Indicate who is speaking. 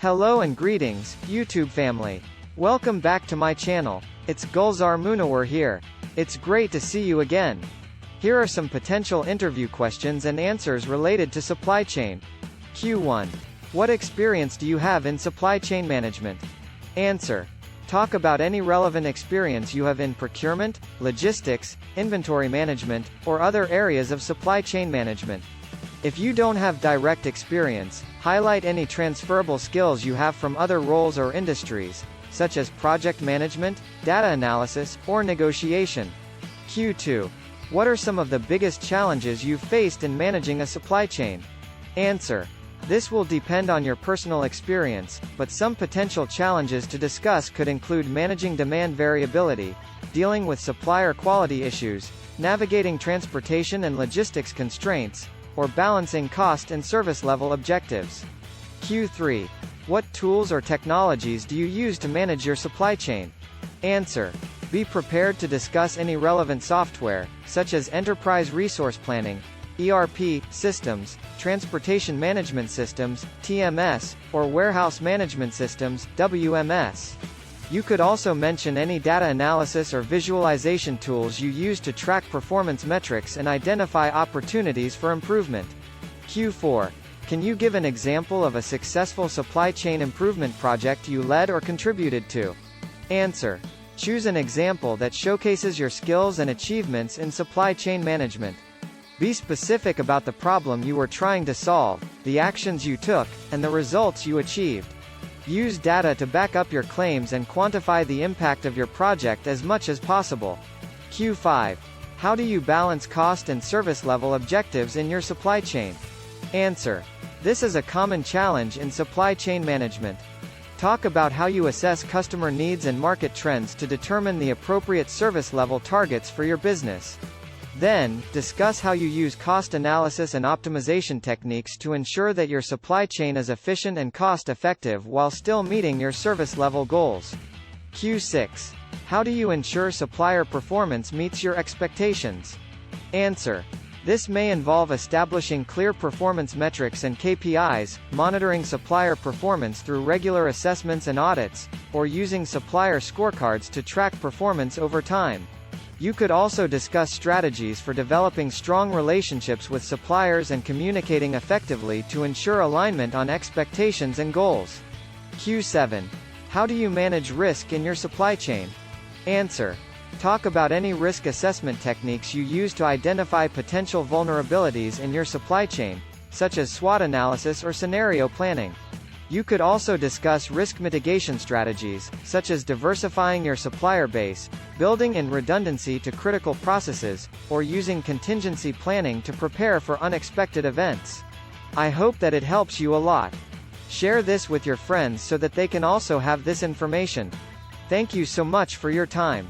Speaker 1: Hello and greetings, YouTube family. Welcome back to my channel. It's Gulzar Munawar here. It's great to see you again. Here are some potential interview questions and answers related to supply chain. Q1. What experience do you have in supply chain management? Answer. Talk about any relevant experience you have in procurement, logistics, inventory management, or other areas of supply chain management. If you don't have direct experience, highlight any transferable skills you have from other roles or industries, such as project management, data analysis, or negotiation. Q2. What are some of the biggest challenges you've faced in managing a supply chain? Answer. This will depend on your personal experience, but some potential challenges to discuss could include managing demand variability, dealing with supplier quality issues, navigating transportation and logistics constraints, or balancing cost and service level objectives. Q3. What tools or technologies do you use to manage your supply chain? Answer. Be prepared to discuss any relevant software, such as enterprise resource planning, ERP systems, transportation management systems, TMS, or warehouse management systems, WMS. You could also mention any data analysis or visualization tools you use to track performance metrics and identify opportunities for improvement. Q4. Can you give an example of a successful supply chain improvement project you led or contributed to? Answer. Choose an example that showcases your skills and achievements in supply chain management. Be specific about the problem you were trying to solve, the actions you took, and the results you achieved. Use data to back up your claims and quantify the impact of your project as much as possible. Q5. How do you balance cost and service level objectives in your supply chain? Answer. This is a common challenge in supply chain management. Talk about how you assess customer needs and market trends to determine the appropriate service level targets for your business. Then, discuss how you use cost analysis and optimization techniques to ensure that your supply chain is efficient and cost-effective while still meeting your service level goals. Q6. How do you ensure supplier performance meets your expectations? Answer. This may involve establishing clear performance metrics and KPIs, monitoring supplier performance through regular assessments and audits, or using supplier scorecards to track performance over time. You could also discuss strategies for developing strong relationships with suppliers and communicating effectively to ensure alignment on expectations and goals. Q7. How do you manage risk in your supply chain? Answer. Talk about any risk assessment techniques you use to identify potential vulnerabilities in your supply chain, such as SWOT analysis or scenario planning. You could also discuss risk mitigation strategies, such as diversifying your supplier base, building in redundancy to critical processes, or using contingency planning to prepare for unexpected events. I hope that it helps you a lot. Share this with your friends so that they can also have this information. Thank you so much for your time.